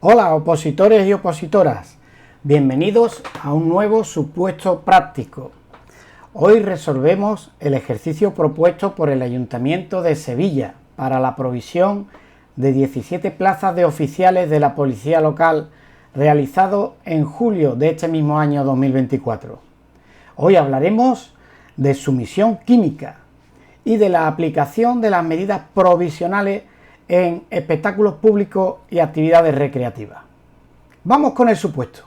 Hola opositores y opositoras, bienvenidos a un nuevo supuesto práctico. Hoy resolvemos el ejercicio propuesto por el Ayuntamiento de Sevilla para la provisión de 17 plazas de oficiales de la Policía Local realizado en julio de este mismo año 2024. Hoy hablaremos de sumisión química y de la aplicación de las medidas provisionales en espectáculos públicos y actividades recreativas. Vamos con el supuesto.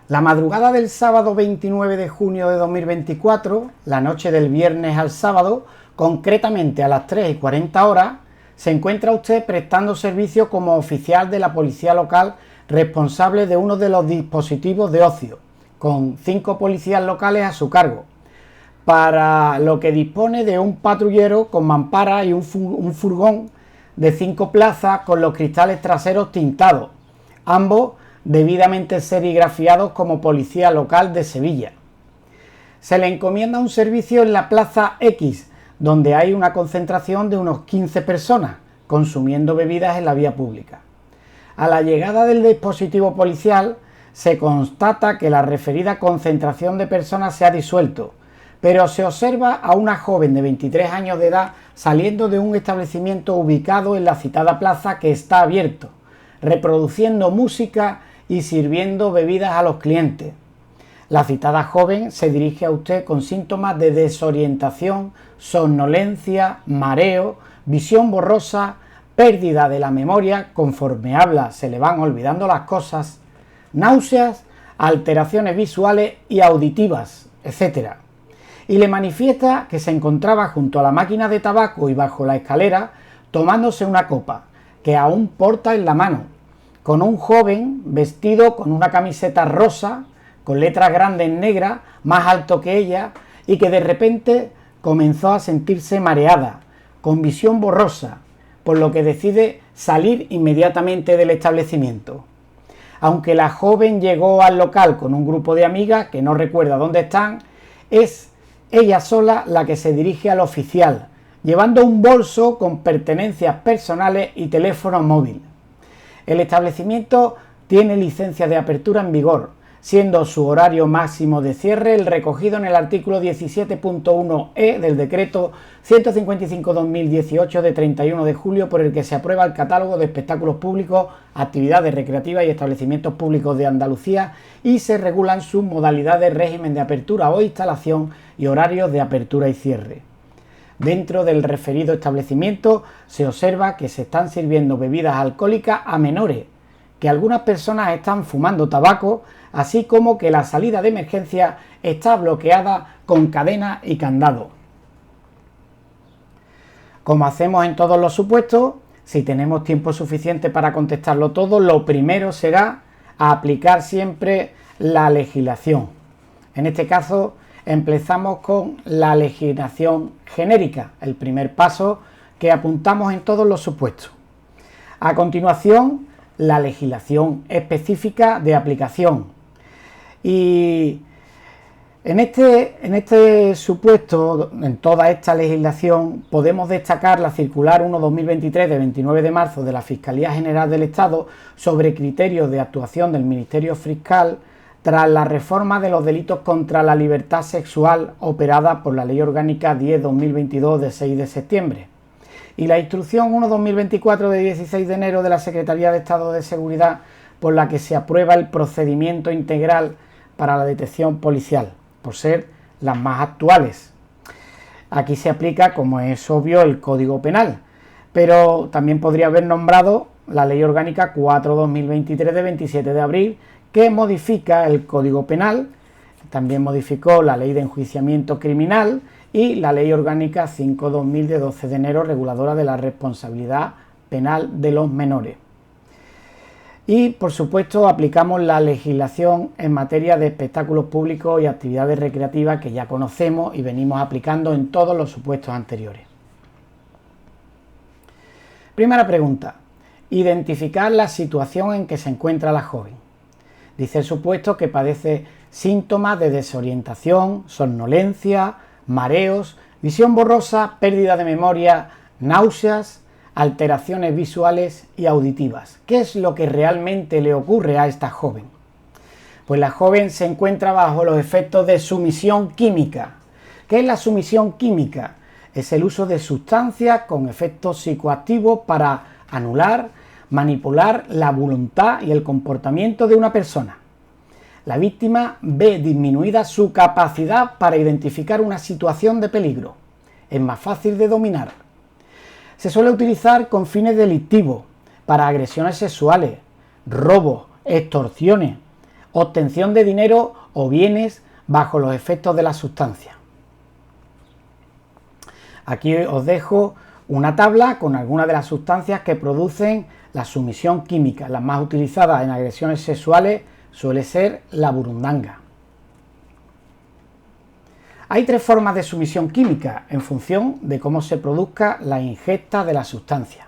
La madrugada del sábado 29 de junio de 2024, la noche del viernes al sábado, concretamente a las 3:40 horas, se encuentra usted prestando servicio como oficial de la Policía Local responsable de uno de los dispositivos de ocio, con 5 policías locales a su cargo, para lo que dispone de un patrullero con mampara y un furgón de 5 plazas con los cristales traseros tintados, ambos debidamente serigrafiados como Policía Local de Sevilla. Se le encomienda un servicio en la Plaza X, donde hay una concentración de unos 15 personas consumiendo bebidas en la vía pública. A la llegada del dispositivo policial se constata que la referida concentración de personas se ha disuelto, pero se observa a una joven de 23 años de edad saliendo de un establecimiento ubicado en la citada plaza que está abierto, reproduciendo música y sirviendo bebidas a los clientes. La citada joven se dirige a usted con síntomas de desorientación, somnolencia, mareo, visión borrosa, pérdida de la memoria, conforme habla se le van olvidando las cosas, náuseas, alteraciones visuales y auditivas, etc. Y le manifiesta que se encontraba junto a la máquina de tabaco y bajo la escalera tomándose una copa, que aún porta en la mano, con un joven vestido con una camiseta rosa, con letras grandes negras, más alto que ella, y que de repente comenzó a sentirse mareada, con visión borrosa, por lo que decide salir inmediatamente del establecimiento. Aunque la joven llegó al local con un grupo de amigas que no recuerda dónde están, es ella sola la que se dirige al oficial, llevando un bolso con pertenencias personales y teléfono móvil. El establecimiento tiene licencia de apertura en vigor, siendo su horario máximo de cierre el recogido en el artículo 17.1e del decreto 155/2018 de 31 de julio por el que se aprueba el catálogo de espectáculos públicos, actividades recreativas y establecimientos públicos de Andalucía y se regulan sus modalidades, régimen de apertura o instalación y horarios de apertura y cierre. Dentro del referido establecimiento se observa que se están sirviendo bebidas alcohólicas a menores, que algunas personas están fumando tabaco, así como que la salida de emergencia está bloqueada con cadena y candado. Como hacemos en todos los supuestos, si tenemos tiempo suficiente para contestarlo todo, lo primero será aplicar siempre la legislación. En este caso, empezamos con la legislación genérica, el primer paso que apuntamos en todos los supuestos. A continuación, la legislación específica de aplicación. Y en este supuesto, en toda esta legislación, podemos destacar la Circular 1/2023 de 29 de marzo de la Fiscalía General del Estado sobre criterios de actuación del Ministerio Fiscal tras la reforma de los delitos contra la libertad sexual operada por la Ley Orgánica 10/2022 de 6 de septiembre. Y la Instrucción 1/2024 de 16 de enero de la Secretaría de Estado de Seguridad por la que se aprueba el procedimiento integral para la detección policial, por ser las más actuales. Aquí se aplica, como es obvio, el Código Penal, pero también podría haber nombrado la Ley Orgánica 4/2023 de 27 de abril, que modifica el Código Penal, también modificó la Ley de Enjuiciamiento Criminal y la Ley Orgánica 5/2000 de 12 de enero, reguladora de la responsabilidad penal de los menores. Y, por supuesto, aplicamos la legislación en materia de espectáculos públicos y actividades recreativas que ya conocemos y venimos aplicando en todos los supuestos anteriores. Primera pregunta. Identificar la situación en que se encuentra la joven. Dice el supuesto que padece síntomas de desorientación, somnolencia, mareos, visión borrosa, pérdida de memoria, náuseas, alteraciones visuales y auditivas. ¿Qué es lo que realmente le ocurre a esta joven? Pues la joven se encuentra bajo los efectos de sumisión química. ¿Qué es la sumisión química? Es el uso de sustancias con efectos psicoactivos para anular, manipular la voluntad y el comportamiento de una persona. La víctima ve disminuida su capacidad para identificar una situación de peligro. Es más fácil de dominar. Se suele utilizar con fines delictivos, para agresiones sexuales, robos, extorsiones, obtención de dinero o bienes bajo los efectos de la sustancia. Aquí os dejo una tabla con algunas de las sustancias que producen la sumisión química. Las más utilizadas en agresiones sexuales suele ser la burundanga. Hay tres formas de sumisión química en función de cómo se produzca la ingesta de la sustancia.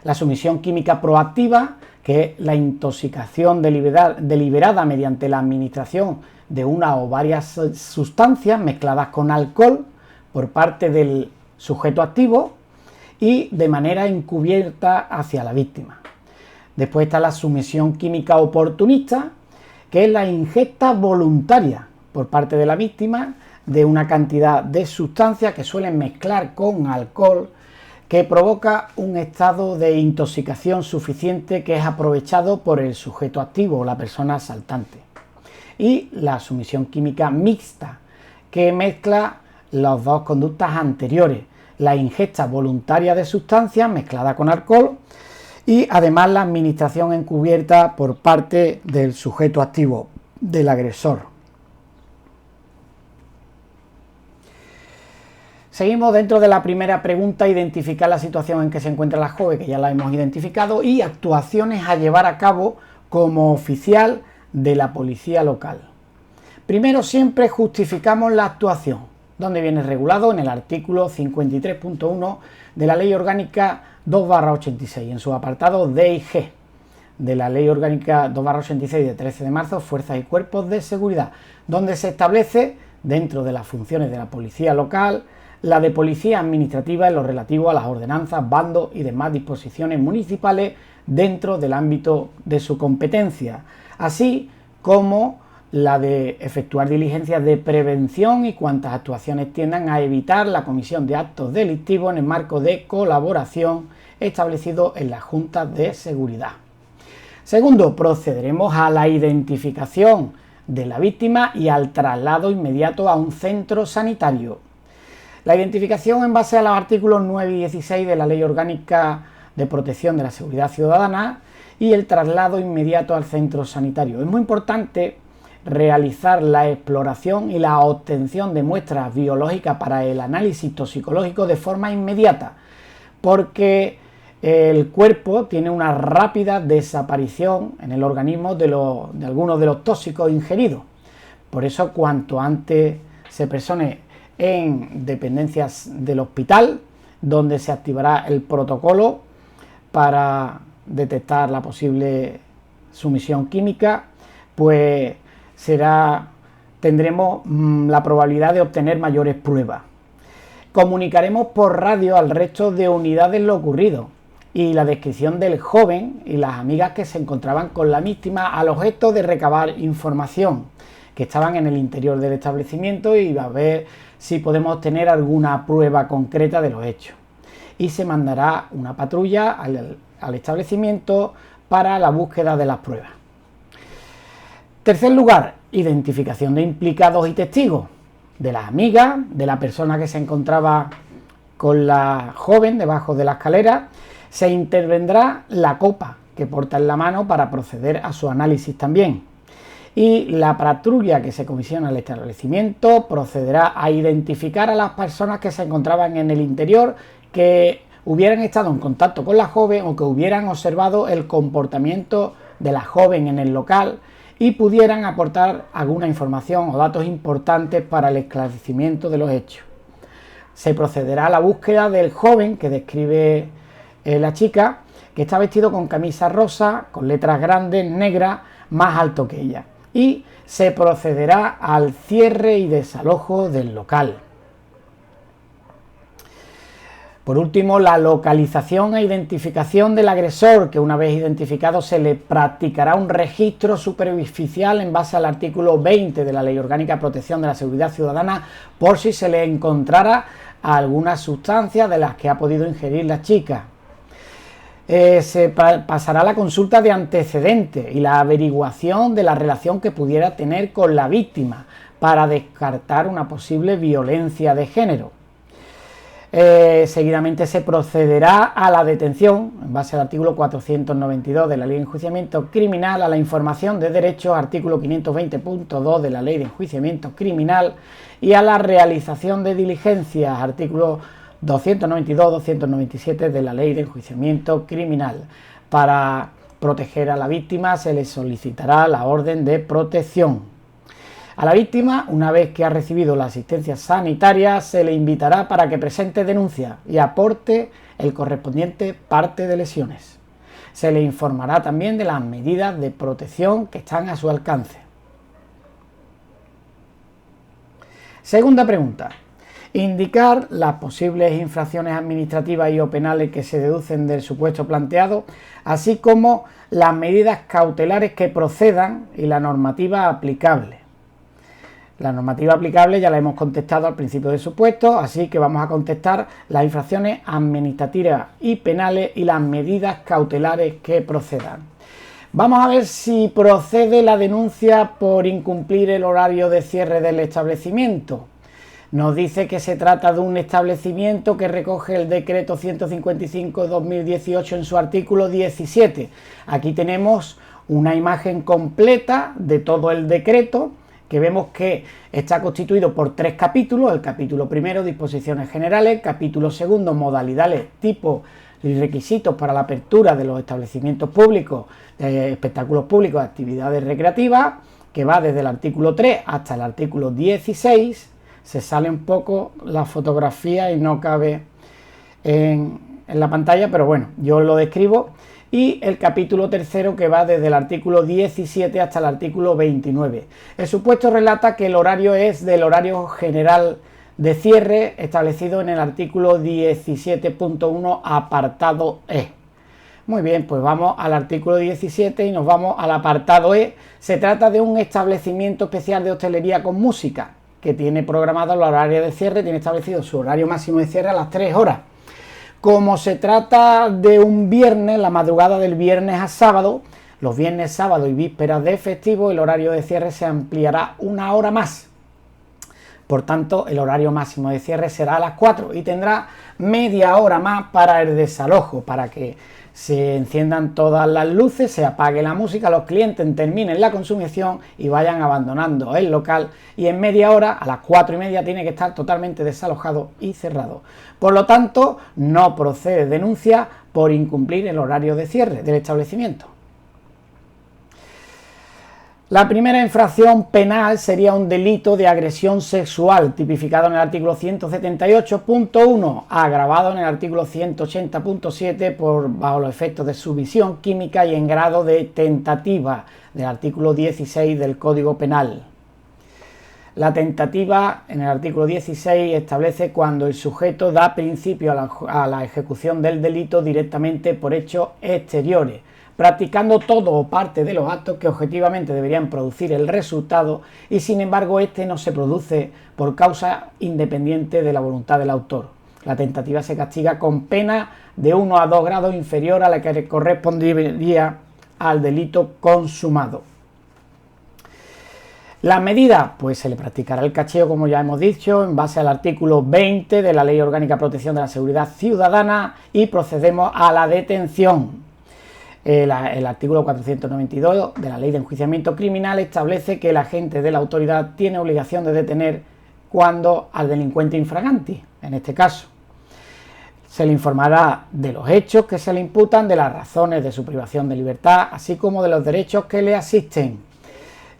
La sumisión química proactiva, que es la intoxicación deliberada mediante la administración de una o varias sustancias mezcladas con alcohol por parte del sujeto activo y de manera encubierta hacia la víctima. Después está la sumisión química oportunista, que es la ingesta voluntaria por parte de la víctima de una cantidad de sustancias que suelen mezclar con alcohol, que provoca un estado de intoxicación suficiente que es aprovechado por el sujeto activo o la persona asaltante. Y la sumisión química mixta, que mezcla las dos conductas anteriores, la ingesta voluntaria de sustancias mezclada con alcohol y además la administración encubierta por parte del sujeto activo, del agresor. Seguimos dentro de la primera pregunta, identificar la situación en que se encuentra la joven, que ya la hemos identificado, y actuaciones a llevar a cabo como oficial de la policía local. Primero, siempre justificamos la actuación, donde viene regulado en el artículo 53.1 de la Ley Orgánica 2/86, en su apartado D y G de la Ley Orgánica 2/86 de 13 de marzo, Fuerzas y Cuerpos de Seguridad, donde se establece, dentro de las funciones de la policía local, la de policía administrativa en lo relativo a las ordenanzas, bandos y demás disposiciones municipales dentro del ámbito de su competencia, así como la de efectuar diligencias de prevención y cuantas actuaciones tiendan a evitar la comisión de actos delictivos en el marco de colaboración establecido en las juntas de seguridad. Segundo, procederemos a la identificación de la víctima y al traslado inmediato a un centro sanitario. La identificación en base a los artículos 9 y 16 de la Ley Orgánica de Protección de la Seguridad Ciudadana y el traslado inmediato al centro sanitario. Es muy importante realizar la exploración y la obtención de muestras biológicas para el análisis toxicológico de forma inmediata, porque el cuerpo tiene una rápida desaparición en el organismo de algunos de los tóxicos ingeridos. Por eso, cuanto antes se persone en dependencias del hospital, donde se activará el protocolo para detectar la posible sumisión química, pues tendremos la probabilidad de obtener mayores pruebas. Comunicaremos por radio al resto de unidades lo ocurrido y la descripción del joven y las amigas que se encontraban con la víctima al objeto de recabar información, que estaban en el interior del establecimiento, y a ver si podemos obtener alguna prueba concreta de los hechos. Y se mandará una patrulla al establecimiento para la búsqueda de las pruebas. Tercer lugar, identificación de implicados y testigos, de las amigas, de la persona que se encontraba con la joven debajo de la escalera. Se intervendrá la copa que porta en la mano para proceder a su análisis también. Y la patrulla que se comisiona al establecimiento procederá a identificar a las personas que se encontraban en el interior, que hubieran estado en contacto con la joven o que hubieran observado el comportamiento de la joven en el local y pudieran aportar alguna información o datos importantes para el esclarecimiento de los hechos. Se procederá a la búsqueda del joven que describe la chica, que está vestido con camisa rosa, con letras grandes, negras, más alto que ella. Y se procederá al cierre y desalojo del local. Por último, la localización e identificación del agresor, que una vez identificado se le practicará un registro superficial en base al artículo 20 de la Ley Orgánica de Protección de la Seguridad Ciudadana, por si se le encontrara alguna sustancia de las que ha podido ingerir la chica. Se pasará la consulta de antecedentes y la averiguación de la relación que pudiera tener con la víctima para descartar una posible violencia de género. Seguidamente se procederá a la detención, en base al artículo 492 de la Ley de Enjuiciamiento Criminal, a la información de derechos, artículo 520.2 de la Ley de Enjuiciamiento Criminal, y a la realización de diligencias, artículo 292-297 de la Ley de Enjuiciamiento Criminal. Para proteger a la víctima se le solicitará la orden de protección. A la víctima, una vez que ha recibido la asistencia sanitaria, se le invitará para que presente denuncia y aporte el correspondiente parte de lesiones. Se le informará también de las medidas de protección que están a su alcance. Segunda pregunta. Indicar las posibles infracciones administrativas y o penales que se deducen del supuesto planteado, así como las medidas cautelares que procedan y la normativa aplicable. La normativa aplicable ya la hemos contestado al principio del supuesto, así que vamos a contestar las infracciones administrativas y penales y las medidas cautelares que procedan. Vamos a ver si procede la denuncia por incumplir el horario de cierre del establecimiento. Nos dice que se trata de un establecimiento que recoge el decreto 155/2018 en su artículo 17. Aquí tenemos una imagen completa de todo el decreto, que vemos que está constituido por 3 capítulos: el capítulo primero, disposiciones generales; capítulo segundo, modalidades, tipos y requisitos para la apertura de los establecimientos públicos, espectáculos públicos, actividades recreativas, que va desde el artículo 3 hasta el artículo 16. Se sale un poco la fotografía y no cabe en la pantalla, pero bueno, yo lo describo. Y el capítulo tercero, que va desde el artículo 17 hasta el artículo 29. El supuesto relata que el horario es del horario general de cierre establecido en el artículo 17.1 apartado E. Muy bien, pues vamos al artículo 17 y nos vamos al apartado E. Se trata de un establecimiento especial de hostelería con música que tiene programado el horario de cierre, tiene establecido su horario máximo de cierre a las 3 horas. Como se trata de un viernes, la madrugada del viernes a sábado, los viernes, sábado y vísperas de festivo, el horario de cierre se ampliará 1 hora más. Por tanto, el horario máximo de cierre será a las 4 y tendrá media hora más para el desalojo, para que se enciendan todas las luces, se apague la música, los clientes terminen la consumición y vayan abandonando el local, y en media hora, a las 4:30, tiene que estar totalmente desalojado y cerrado. Por lo tanto, no procede denuncia por incumplir el horario de cierre del establecimiento. La primera infracción penal sería un delito de agresión sexual, tipificado en el artículo 178.1, agravado en el artículo 180.7 bajo los efectos de sumisión química y en grado de tentativa, del artículo 16 del Código Penal. La tentativa, en el artículo 16, establece cuando el sujeto da principio a la ejecución del delito directamente por hechos exteriores, practicando todo o parte de los actos que objetivamente deberían producir el resultado, y sin embargo este no se produce por causa independiente de la voluntad del autor. La tentativa se castiga con pena de 1 a 2 grados inferior a la que correspondería al delito consumado. Las medidas, pues se le practicará el cacheo, como ya hemos dicho, en base al artículo 20 de la Ley Orgánica de Protección de la Seguridad Ciudadana, y procedemos a la detención. El artículo 492 de la Ley de Enjuiciamiento Criminal establece que el agente de la autoridad tiene obligación de detener cuando al delincuente infraganti, en este caso. Se le informará de los hechos que se le imputan, de las razones de su privación de libertad, así como de los derechos que le asisten.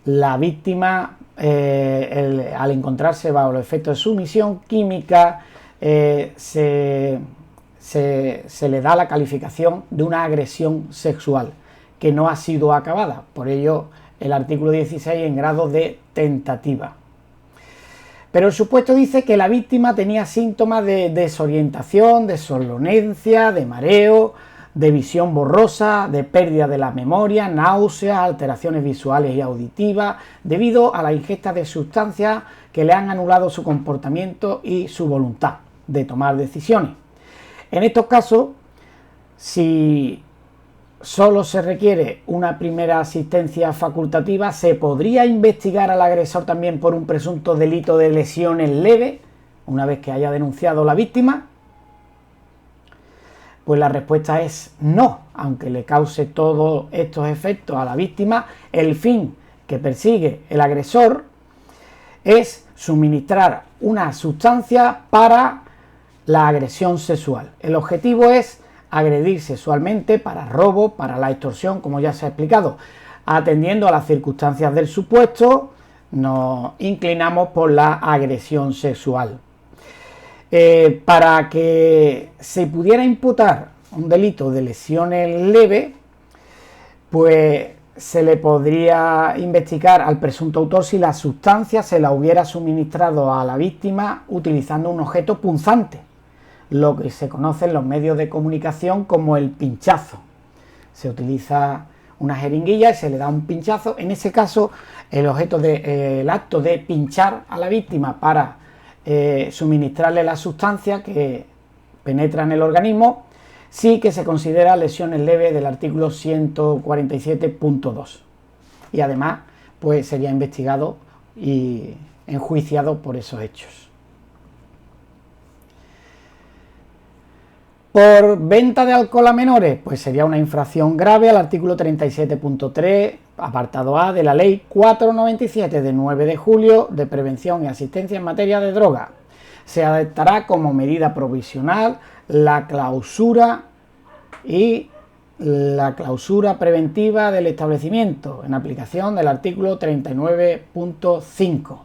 La víctima, al encontrarse bajo los efectos de sumisión química, se le da la calificación de una agresión sexual que no ha sido acabada. Por ello, el artículo 16 en grado de tentativa. Pero el supuesto dice que la víctima tenía síntomas de desorientación, de somnolencia, de mareo, de visión borrosa, de pérdida de la memoria, náuseas, alteraciones visuales y auditivas, debido a la ingesta de sustancias que le han anulado su comportamiento y su voluntad de tomar decisiones. En estos casos, si solo se requiere una primera asistencia facultativa, se podría investigar al agresor también por un presunto delito de lesiones leves, una vez que haya denunciado la víctima. Pues la respuesta es no, aunque le cause todos estos efectos a la víctima, el fin que persigue el agresor es suministrar una sustancia para la agresión sexual. El objetivo es agredir sexualmente para robo, para la extorsión, como ya se ha explicado. Atendiendo a las circunstancias del supuesto, nos inclinamos por la agresión sexual. Para que se pudiera imputar un delito de lesiones leves, pues se le podría investigar al presunto autor si la sustancia se la hubiera suministrado a la víctima utilizando un objeto punzante, lo que se conoce en los medios de comunicación como el pinchazo. Se utiliza una jeringuilla y se le da un pinchazo. En ese caso, el acto de pinchar a la víctima para suministrarle la sustancia que penetra en el organismo, sí que se considera lesiones leves del artículo 147.2. Y además, pues sería investigado y enjuiciado por esos hechos. Por venta de alcohol a menores, pues sería una infracción grave al artículo 37.3, apartado A de la Ley 497 de 9 de julio de prevención y asistencia en materia de droga. Se adoptará como medida provisional la clausura y la clausura preventiva del establecimiento en aplicación del artículo 39.5.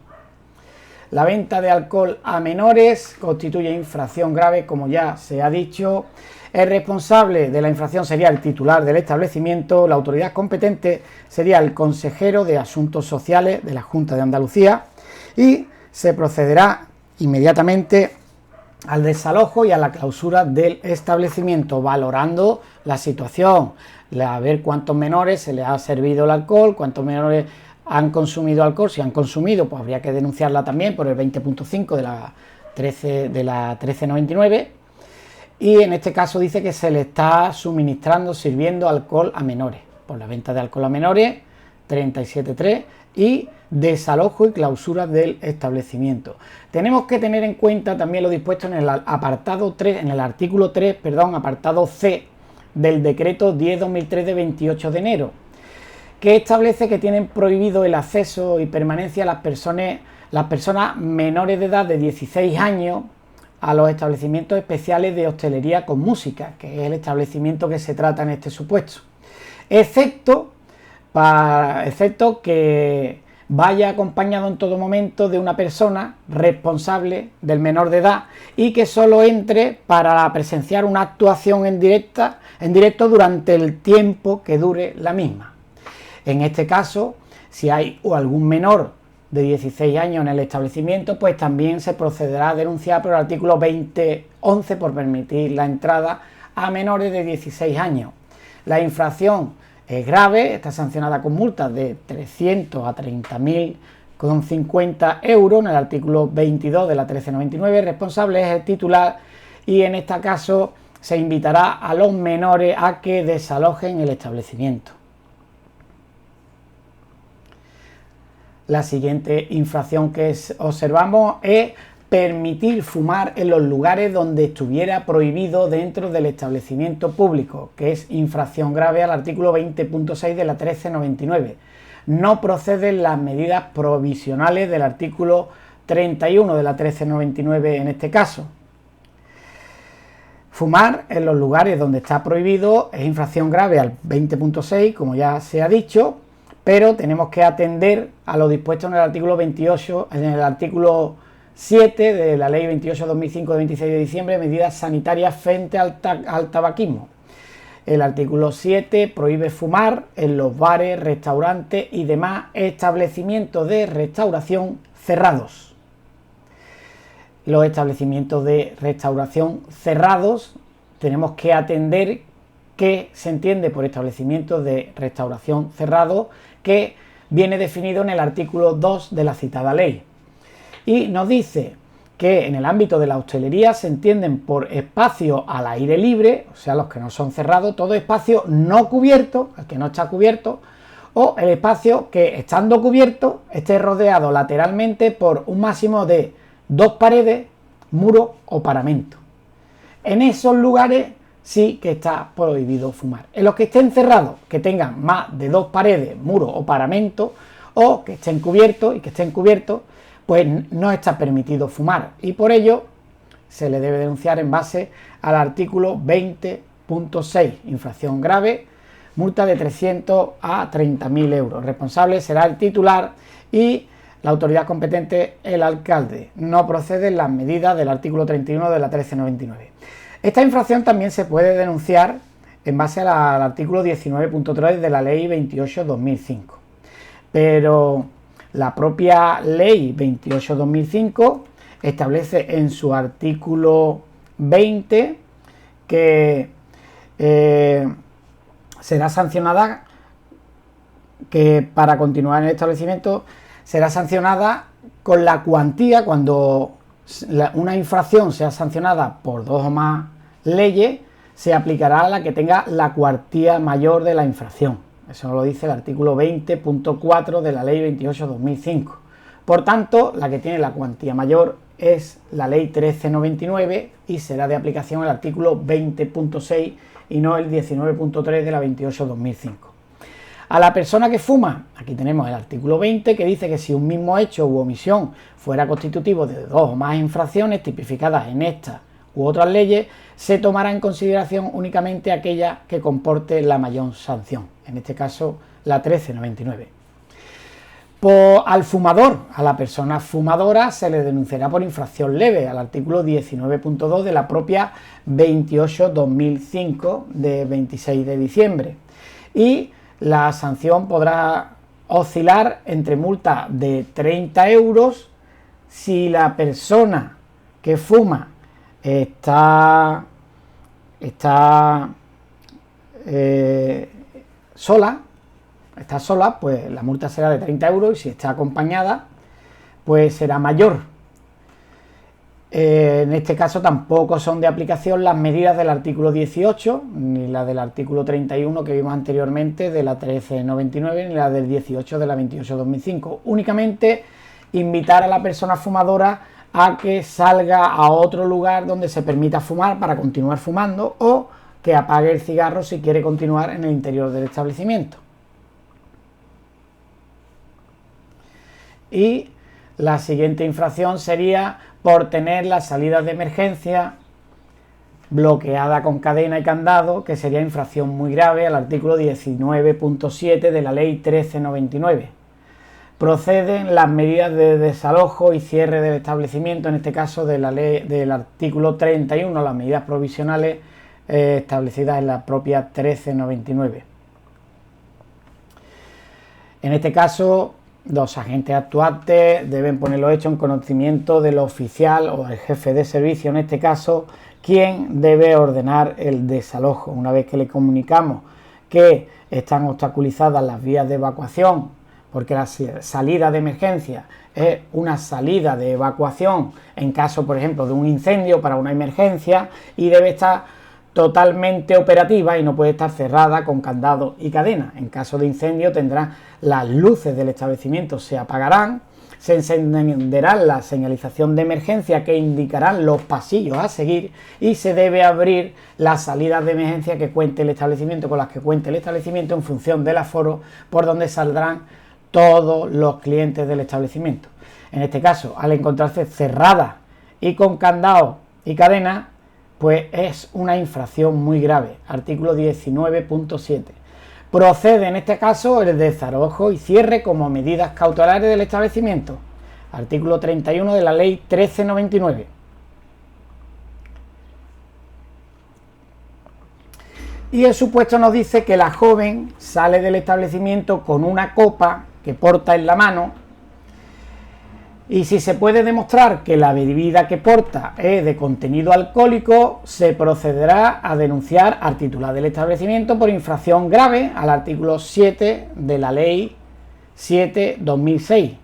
La venta de alcohol a menores constituye infracción grave, como ya se ha dicho. El responsable de la infracción sería el titular del establecimiento. La autoridad competente sería el consejero de Asuntos Sociales de la Junta de Andalucía y se procederá inmediatamente al desalojo y a la clausura del establecimiento, valorando la situación, a ver cuántos menores se les ha servido el alcohol, cuántos menores han consumido alcohol. Si han consumido, pues habría que denunciarla también por el 20.5 de la 1399, y en este caso dice que se le está sirviendo alcohol a menores, por la venta de alcohol a menores, 37.3, y desalojo y clausura del establecimiento. Tenemos que tener en cuenta también lo dispuesto en el apartado 3, en el artículo 3, apartado C del decreto 10/2003 de 28 de enero, que establece que tienen prohibido el acceso y permanencia a las personas menores de edad de 16 años a los establecimientos especiales de hostelería con música, que es el establecimiento que se trata en este supuesto, excepto que vaya acompañado en todo momento de una persona responsable del menor de edad y que solo entre para presenciar una actuación en directo durante el tiempo que dure la misma. En este caso, si hay algún menor de 16 años en el establecimiento, pues también se procederá a denunciar por el artículo 2011 por permitir la entrada a menores de 16 años. La infracción es grave, está sancionada con multas de 300 a 30.050 euros en el artículo 22 de la 1399. El responsable es el titular y en este caso se invitará a los menores a que desalojen el establecimiento. La siguiente infracción que observamos es permitir fumar en los lugares donde estuviera prohibido dentro del establecimiento público, que es infracción grave al artículo 20.6 de la 1399. No proceden las medidas provisionales del artículo 31 de la 1399 en este caso. Fumar en los lugares donde está prohibido es infracción grave al 20.6, como ya se ha dicho, pero tenemos que atender a lo dispuesto en el artículo 28, en el artículo 7 de la Ley 28/2005 de 26 de diciembre, medidas sanitarias frente al tabaquismo. El artículo 7 prohíbe fumar en los bares, restaurantes y demás establecimientos de restauración cerrados. los establecimientos de restauración cerrados, tenemos que atender qué se entiende por establecimientos de restauración cerrados, que viene definido en el artículo 2 de la citada ley. Y nos dice que en el ámbito de la hostelería se entienden por espacios al aire libre, o sea, los que no son cerrados, todo espacio no cubierto, el que no está cubierto, o el espacio que, estando cubierto, esté rodeado lateralmente por un máximo de 2 paredes, muro o paramento. En esos lugares sí que está prohibido fumar. En los que estén cerrados, que tengan más de 2 paredes, muro o paramento, o que estén cubiertos y que estén cubiertos, pues no está permitido fumar, y por ello se le debe denunciar en base al artículo 20.6, infracción grave, multa de 300 a 30.000 euros. Responsable será el titular y la autoridad competente el alcalde. No proceden las medidas del artículo 31 de la 1399. Esta infracción también se puede denunciar en base al artículo 19.3 de la ley 28/2005, pero la propia ley 28/2005 establece en su artículo 20 que será sancionada, que para continuar en el establecimiento será sancionada con la cuantía, cuando una infracción sea sancionada por 2 o más leyes, se aplicará a la que tenga la cuantía mayor de la infracción. Eso lo dice el artículo 20.4 de la ley 28/2005. Por tanto, la que tiene la cuantía mayor es la ley 1399 y será de aplicación el artículo 20.6 y no el 19.3 de la 28/2005. A la persona que fuma, aquí tenemos el artículo 20 que dice que si un mismo hecho u omisión fuera constitutivo de 2 o más infracciones tipificadas en esta u otras leyes, se tomará en consideración únicamente aquella que comporte la mayor sanción, en este caso la 1399. Al fumador, a la persona fumadora, se le denunciará por infracción leve al artículo 19.2 de la propia 28/2005 de 26 de diciembre, y la sanción podrá oscilar entre multa de 30 euros si la persona que fuma está sola, pues la multa será de 30 euros, y si está acompañada, pues será mayor. En este caso tampoco son de aplicación las medidas del artículo 18, ni la del artículo 31 que vimos anteriormente de la 1399, ni la del 18 de la 28/2005. Únicamente invitar a la persona fumadora a que salga a otro lugar donde se permita fumar para continuar fumando, o que apague el cigarro si quiere continuar en el interior del establecimiento. Y la siguiente infracción sería por tener las salidas de emergencia bloqueada con cadena y candado, que sería infracción muy grave al artículo 19.7 de la ley 1399. Proceden las medidas de desalojo y cierre del establecimiento, en este caso de la ley del artículo 31, las medidas provisionales establecidas en la propia 1399. En este caso, los agentes actuantes deben poner los hechos en conocimiento del oficial o el jefe de servicio, en este caso, quien debe ordenar el desalojo. Una vez que le comunicamos que están obstaculizadas las vías de evacuación, porque la salida de emergencia es una salida de evacuación en caso, por ejemplo, de un incendio para una emergencia, y debe estar totalmente operativa y no puede estar cerrada con candado y cadena. En caso de incendio tendrán las luces del establecimiento, se apagarán, se encenderá la señalización de emergencia que indicarán los pasillos a seguir, y se debe abrir las salidas de emergencia que cuente el establecimiento, con las que cuente el establecimiento, en función del aforo por donde saldrán todos los clientes del establecimiento. En este caso, al encontrarse cerrada y con candado y cadena, pues es una infracción muy grave, artículo 19.7. Procede en este caso el desalojo y cierre como medidas cautelares del establecimiento, artículo 31 de la ley 1399. Y el supuesto nos dice que la joven sale del establecimiento con una copa que porta en la mano Y si se puede demostrar que la bebida que porta es de contenido alcohólico, se procederá a denunciar al titular del establecimiento por infracción grave al artículo 7 de la Ley 7/2006,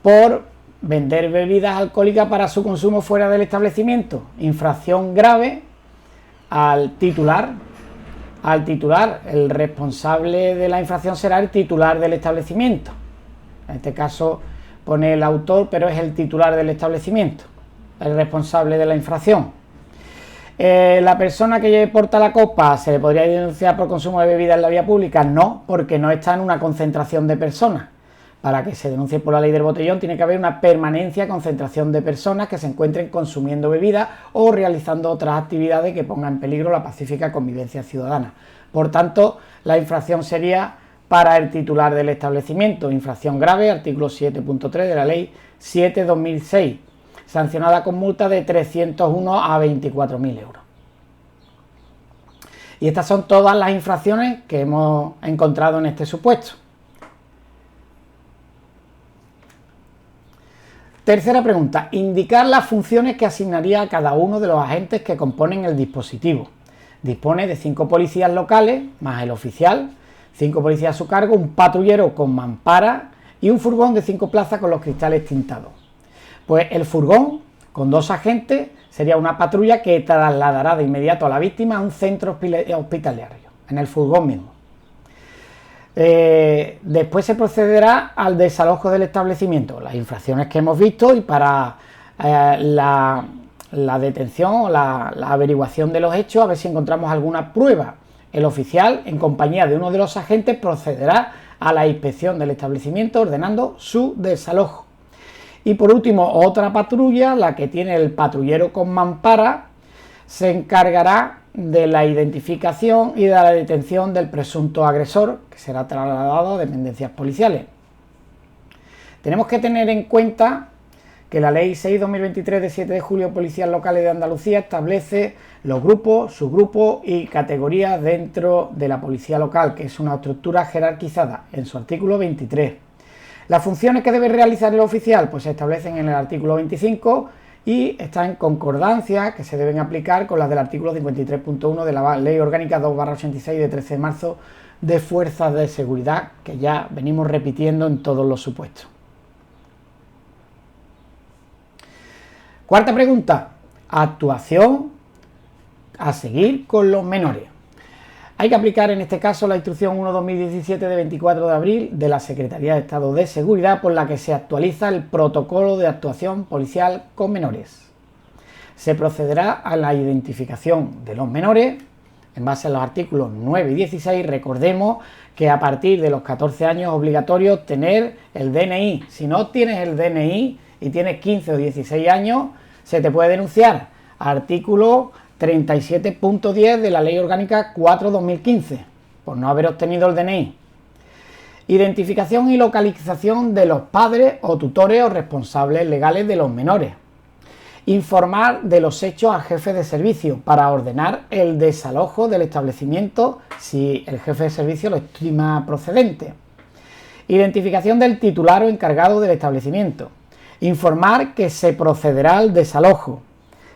por vender bebidas alcohólicas para su consumo fuera del establecimiento. Infracción grave al titular. El responsable de la infracción será el titular del establecimiento. En este caso pone el autor, pero es el titular del establecimiento, el responsable de la infracción. ¿La persona que porta la copa se le podría denunciar por consumo de bebidas en la vía pública? No, porque no está en una concentración de personas. Para que se denuncie por la ley del botellón tiene que haber una permanencia, concentración de personas que se encuentren consumiendo bebidas o realizando otras actividades que pongan en peligro la pacífica convivencia ciudadana. Por tanto, la infracción sería para el titular del establecimiento. Infracción grave, artículo 7.3 de la Ley 7/2006, sancionada con multa de 301 a 24.000 euros. Y estas son todas las infracciones que hemos encontrado en este supuesto. Tercera pregunta. Indicar las funciones que asignaría a cada uno de los agentes que componen el dispositivo. Dispone de 5 policías locales, más el oficial, 5 policías a su cargo, un patrullero con mampara y un furgón de 5 plazas con los cristales tintados. Pues el furgón, con 2 agentes, sería una patrulla que trasladará de inmediato a la víctima a un centro hospitalario, en el furgón mismo. Después se procederá al desalojo del establecimiento, las infracciones que hemos visto, y para la detención o la averiguación de los hechos, a ver si encontramos alguna prueba. El oficial, en compañía de uno de los agentes, procederá a la inspección del establecimiento ordenando su desalojo. Y por último, otra patrulla, la que tiene el patrullero con mampara, se encargará de la identificación y de la detención del presunto agresor, que será trasladado a dependencias policiales. Tenemos que tener en cuenta que la Ley 6/2023 de 7 de julio Policías Locales de Andalucía establece los grupos, subgrupos y categorías dentro de la policía local, que es una estructura jerarquizada en su artículo 23. Las funciones que debe realizar el oficial pues se establecen en el artículo 25 y están en concordancia, que se deben aplicar con las del artículo 53.1 de la Ley Orgánica 2/86 de 13 de marzo de Fuerzas de Seguridad, que ya venimos repitiendo en todos los supuestos. Cuarta pregunta. Actuación a seguir con los menores. Hay que aplicar en este caso la Instrucción 1/2017 de 24 de abril de la Secretaría de Estado de Seguridad, por la que se actualiza el protocolo de actuación policial con menores. Se procederá a la identificación de los menores en base a los artículos 9 y 16. Recordemos que a partir de los 14 años es obligatorio tener el DNI. Si no tienes el DNI y tienes 15 o 16 años, se te puede denunciar. Artículo 37.10 de la Ley Orgánica 4/2015, por no haber obtenido el DNI. Identificación y localización de los padres o tutores o responsables legales de los menores. Informar de los hechos al jefe de servicio para ordenar el desalojo del establecimiento si el jefe de servicio lo estima procedente. Identificación del titular o encargado del establecimiento. Informar que se procederá al desalojo.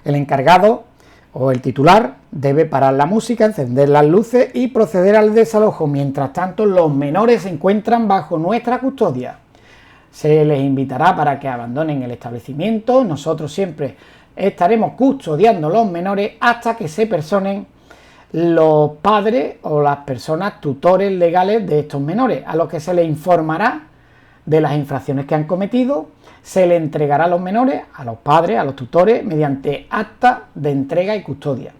El encargado o el titular debe parar la música, encender las luces y proceder al desalojo. Mientras tanto, los menores se encuentran bajo nuestra custodia. Se les invitará para que abandonen el establecimiento. Nosotros siempre estaremos custodiando a los menores hasta que se personen los padres o las personas tutores legales de estos menores, a los que se les informará de las infracciones que han cometido. Se le entregará a los menores, a los padres, a los tutores, mediante acta de entrega y custodia.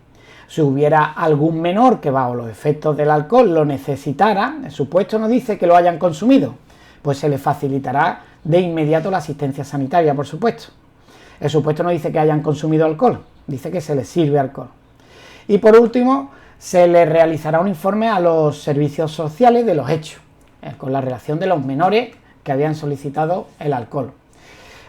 Si hubiera algún menor que bajo los efectos del alcohol lo necesitara, el supuesto no dice que lo hayan consumido, pues se le facilitará de inmediato la asistencia sanitaria, por supuesto. El supuesto no dice que hayan consumido alcohol, dice que se les sirve alcohol. Y por último, se le realizará un informe a los servicios sociales de los hechos, con la relación de los menores que habían solicitado el alcohol.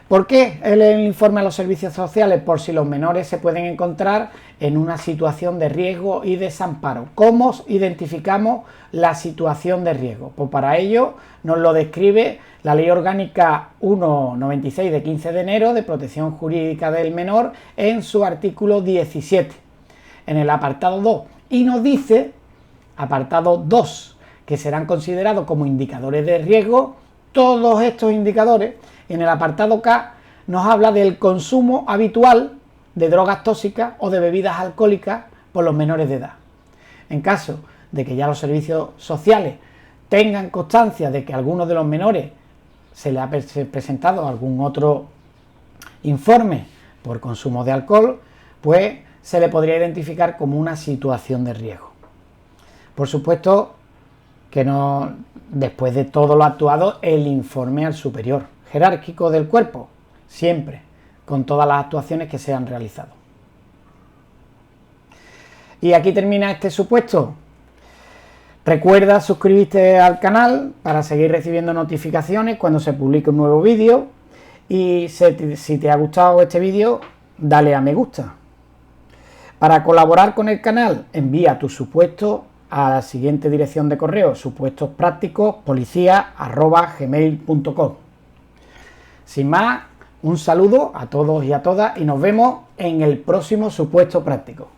¿Por qué el informe a los servicios sociales? Por si los menores se pueden encontrar en una situación de riesgo y desamparo. ¿Cómo identificamos la situación de riesgo? Pues para ello nos lo describe la Ley Orgánica 196 de 15 de enero de Protección Jurídica del Menor en su artículo 17, en el apartado 2, y nos dice, apartado 2, que serán considerados como indicadores de riesgo todos estos indicadores. En el apartado K nos habla del consumo habitual de drogas tóxicas o de bebidas alcohólicas por los menores de edad. En caso de que ya los servicios sociales tengan constancia de que a alguno de los menores se le ha presentado algún otro informe por consumo de alcohol, pues se le podría identificar como una situación de riesgo. Por supuesto que no, después de todo lo actuado, el informe al superior jerárquico del cuerpo, siempre, con todas las actuaciones que se han realizado. Y aquí termina este supuesto. Recuerda suscribirte al canal para seguir recibiendo notificaciones cuando se publique un nuevo vídeo, y si te ha gustado este vídeo, dale a me gusta. Para colaborar con el canal, envía tu supuesto a la siguiente dirección de correo: supuestospracticos@policía@gmail.com. Sin más, un saludo a todos y a todas y nos vemos en el próximo supuesto práctico.